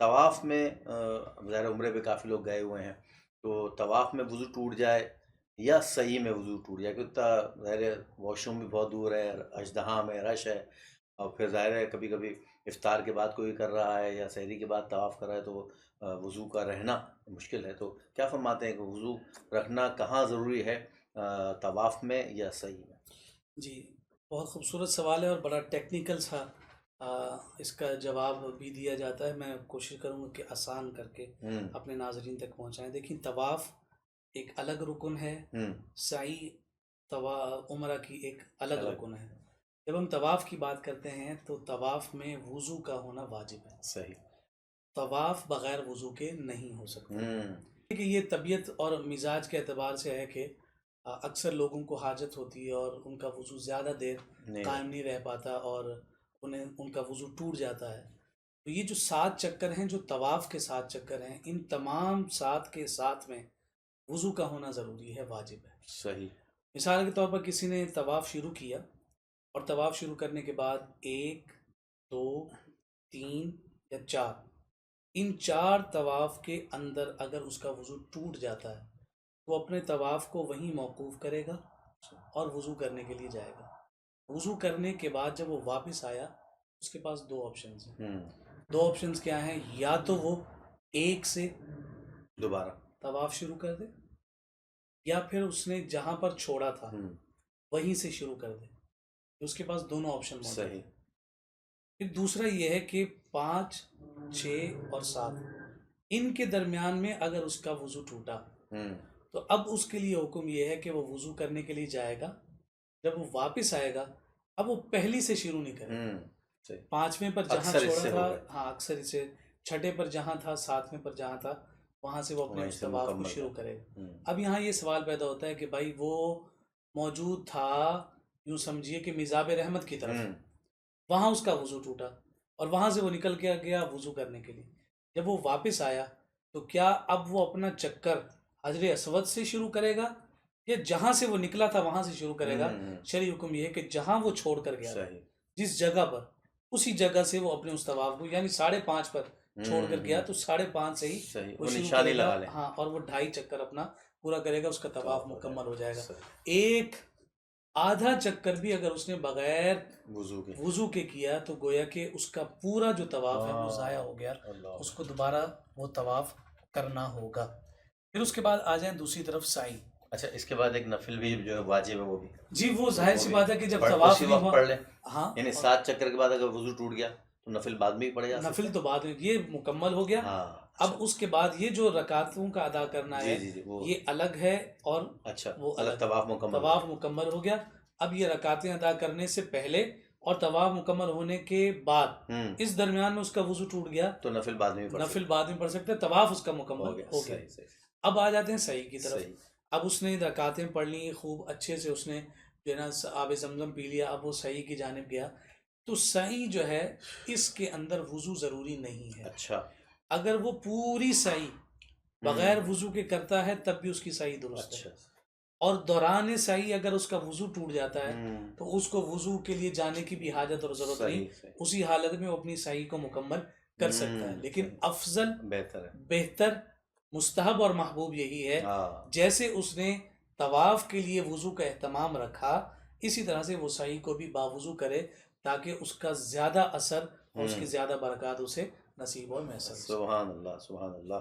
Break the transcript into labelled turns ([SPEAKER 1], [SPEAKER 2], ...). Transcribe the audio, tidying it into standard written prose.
[SPEAKER 1] طواف میں ظاہر عمرے پہ کافی لوگ گئے ہوئے ہیں، تو طواف میں وضو ٹوٹ جائے یا سعی میں وضو ٹوٹ جائے، کیونکہ ظاہر ہے واش روم بھی بہت دور ہے، اژدہام ہے، رش ہے، اور پھر ظاہر ہے کبھی کبھی افطار کے بعد کوئی کر رہا ہے یا سحری کے بعد طواف کر رہا ہے تو وضو کا رہنا مشکل ہے، تو کیا فرماتے ہیں کہ وضو رکھنا کہاں ضروری ہے، طواف میں یا سعی میں؟
[SPEAKER 2] جی، بہت خوبصورت سوال ہے اور بڑا ٹیکنیکل سا اس کا جواب بھی دیا جاتا ہے۔ میں کوشش کروں گا کہ آسان کر کے
[SPEAKER 1] ہوں
[SPEAKER 2] اپنے ناظرین تک پہنچائیں۔ دیکھیں، طواف ایک الگ رکن ہے،
[SPEAKER 1] ہوں
[SPEAKER 2] سعی عمرہ کی ایک الگ
[SPEAKER 1] الگ،
[SPEAKER 2] رکن ہے۔ جب ہم طواف کی بات کرتے ہیں تو طواف میں وضو کا ہونا واجب ہے۔
[SPEAKER 1] صحیح،
[SPEAKER 2] طواف بغیر وضو کے نہیں ہو سکتا
[SPEAKER 1] ہوں
[SPEAKER 2] کہ یہ طبیعت اور مزاج کے اعتبار سے ہے کہ اکثر لوگوں کو حاجت ہوتی ہے اور ان کا وضو زیادہ دیر
[SPEAKER 1] نہیں
[SPEAKER 2] قائم
[SPEAKER 1] رہتا،
[SPEAKER 2] نہیں رہ پاتا اور ان کا وضو ٹوٹ جاتا ہے۔ تو یہ جو 7 چکر ہیں، جو طواف کے 7 چکر ہیں، ان تمام 7 کے ساتھ میں وضو کا ہونا ضروری ہے، واجب ہے۔
[SPEAKER 1] صحیح،
[SPEAKER 2] مثال کے طور پر کسی نے طواف شروع کیا اور طواف شروع کرنے کے بعد 1، 2، 3 یا 4، ان 4 طواف کے اندر اگر اس کا وضو ٹوٹ جاتا ہے، وہ اپنے طواف کو وہیں موقوف کرے گا اور وضو کرنے کے لیے جائے گا۔ وضو کرنے کے بعد جب وہ واپس آیا، اس کے پاس 2 آپشنز ہیں۔
[SPEAKER 1] ہوں
[SPEAKER 2] 2 آپشنز کیا ہیں؟ یا تو وہ 1 سے
[SPEAKER 1] دوبارہ،
[SPEAKER 2] طواف شروع کر دے، یا پھر اس نے جہاں پر چھوڑا تھا
[SPEAKER 1] ہوں
[SPEAKER 2] وہیں سے شروع کر دے۔ اس کے پاس دونوں آپشن موجود
[SPEAKER 1] صحیح،
[SPEAKER 2] ہیں۔ پھر دوسرا یہ ہے کہ 5، 6 اور 7، ان کے درمیان میں اگر اس کا وضو ٹوٹا
[SPEAKER 1] ہوں
[SPEAKER 2] تو اب اس کے لیے حکم یہ ہے کہ وہ وضو کرنے کے لیے جائے گا۔ جب وہ واپس آئے گا، اب وہ پہلی سے شروع نہیں کرے گا۔
[SPEAKER 1] ہوں صحیح،
[SPEAKER 2] 5ویں پر جہاں
[SPEAKER 1] اکثر اس
[SPEAKER 2] چھوڑا
[SPEAKER 1] سے
[SPEAKER 2] تھا،
[SPEAKER 1] ہو گئے،
[SPEAKER 2] ہاں اکثر اسے 6 پر جہاں تھا، 7ویں پر جہاں تھا، وہاں سے وہ اپنے
[SPEAKER 1] وہیں
[SPEAKER 2] اس
[SPEAKER 1] سے
[SPEAKER 2] طواف کو
[SPEAKER 1] مکمل
[SPEAKER 2] شروع
[SPEAKER 1] کرتے،
[SPEAKER 2] کرے گا۔
[SPEAKER 1] ہوں
[SPEAKER 2] اب یہاں یہ سوال پیدا ہوتا ہے کہ بھائی وہ موجود تھا، یوں سمجھیے کہ میزاب رحمت کی طرف،
[SPEAKER 1] ہوں
[SPEAKER 2] وہاں اس کا وضو ٹوٹا اور وہاں سے وہ نکل کے گیا وضو کرنے کے لیے۔ جب وہ واپس آیا تو کیا اب وہ اپنا چکر حجر اسود سے شروع کرے گا یا جہاں سے وہ نکلا تھا وہاں سے شروع کرے گا؟
[SPEAKER 1] ہوں
[SPEAKER 2] شرعی حکم یہ ہے کہ جہاں وہ چھوڑ کر گیا تھا،
[SPEAKER 1] صحیح،
[SPEAKER 2] جس جگہ پر، اسی جگہ سے وہ اپنے اس طواف کو، یعنی 5:30 پر چھوڑ کر گیا تو 5:30 سے ہی
[SPEAKER 1] صحیح،
[SPEAKER 2] وہ
[SPEAKER 1] وہ
[SPEAKER 2] شروع
[SPEAKER 1] نشانی
[SPEAKER 2] کرے گا،
[SPEAKER 1] لگا لیں،
[SPEAKER 2] ہاں، اور وہ 2.5 چکر اپنا پورا کرے گا، اس کا طواف
[SPEAKER 1] طواف ہو جائے
[SPEAKER 2] مکمل ہو
[SPEAKER 1] گا،
[SPEAKER 2] جائے گا۔
[SPEAKER 1] صحیح،
[SPEAKER 2] ایک آدھا چکر بھی اگر اس نے بغیر
[SPEAKER 1] وضو کے،
[SPEAKER 2] وضو کے کیا تو گویا کہ اس کا پورا جو طواف ہے وہ ضائع ہو گیا،
[SPEAKER 1] اللہ،
[SPEAKER 2] اس کو دوبارہ وہ طواف کرنا ہوگا۔ پھر اس کے بعد آ جائیں دوسری طرف سعی۔
[SPEAKER 1] اچھا اس کے بعد ایک نفل بھی جو ہے واجب ہے وہ بھی،
[SPEAKER 2] جی، وہ ظاہر سی بات ہے کہ جب
[SPEAKER 1] پڑھ
[SPEAKER 2] طواف
[SPEAKER 1] اسی
[SPEAKER 2] نہیں
[SPEAKER 1] وقت
[SPEAKER 2] ہوا،
[SPEAKER 1] پڑھ لیں،
[SPEAKER 2] ہاں،
[SPEAKER 1] یعنی
[SPEAKER 2] اور
[SPEAKER 1] 7 چکر کے بعد اگر وضو ٹوٹ گیا تو نفل بعد میں ہی پڑھا جا سکتا
[SPEAKER 2] نفل
[SPEAKER 1] ہے؟
[SPEAKER 2] تو بعد میں، یہ مکمل ہو گیا۔
[SPEAKER 1] ہاں
[SPEAKER 2] اب
[SPEAKER 1] اچھا،
[SPEAKER 2] اس کے بعد یہ جو رکعتوں کا ادا کرنا
[SPEAKER 1] جی
[SPEAKER 2] ہے،
[SPEAKER 1] جی جی وہ،
[SPEAKER 2] یہ الگ ہے اور
[SPEAKER 1] اچھا
[SPEAKER 2] وہ
[SPEAKER 1] الگ
[SPEAKER 2] الگ ہے۔
[SPEAKER 1] طواف مکمل ہو
[SPEAKER 2] طواف
[SPEAKER 1] گیا،
[SPEAKER 2] مکمل ہو گیا، اب یہ رکعتیں ادا کرنے سے پہلے اور طواف مکمل ہونے کے بعد اس درمیان میں اس کا وضو ٹوٹ گیا،
[SPEAKER 1] تو نفل بعد میں بھی پڑھ
[SPEAKER 2] نفل
[SPEAKER 1] سکتے
[SPEAKER 2] بعد میں پڑھ سکتے ہیں، طواف اس کا
[SPEAKER 1] ہیں،
[SPEAKER 2] مکمل
[SPEAKER 1] ہو گیا،
[SPEAKER 2] ہو گیا۔
[SPEAKER 1] صحیح صحیح
[SPEAKER 2] اب آ جاتے ہیں صحیح کی طرف۔
[SPEAKER 1] صحیح،
[SPEAKER 2] اب اس نے رکعتیں پڑھ لی خوب اچھے سے، اس نے جو ہے نا آب زمزم پی لیا، اب وہ صحیح کی جانب گیا۔ تو صحیح جو ہے اس کے اندر وضو ضروری نہیں ہے۔
[SPEAKER 1] اچھا،
[SPEAKER 2] اگر وہ پوری صحیح بغیر وضو کے کرتا ہے تب بھی اس کی صحیح درست ہے،
[SPEAKER 1] اچھا،
[SPEAKER 2] اور دوران صحیح اگر اس کا وضو ٹوٹ جاتا ہے
[SPEAKER 1] ہوں
[SPEAKER 2] تو اس کو وضو کے لیے جانے کی بھی حاجت اور ضرورت نہیں،
[SPEAKER 1] صحیح صحیح،
[SPEAKER 2] اسی حالت میں وہ اپنی صحیح کو مکمل کر سکتا ہے۔ لیکن
[SPEAKER 1] صحیح،
[SPEAKER 2] افضل،
[SPEAKER 1] بہتر ہے،
[SPEAKER 2] بہتر، مستحب اور محبوب یہی ہے
[SPEAKER 1] ہاں
[SPEAKER 2] جیسے اس نے طواف کے لیے وضو کا اہتمام رکھا، اسی طرح سے وہ صحیح کو بھی باوضو کرے تاکہ اس کا زیادہ اثر اور اس کی زیادہ برکات اسے نصیب اور میسر ہو۔
[SPEAKER 1] سبحان اللہ سبحان اللہ۔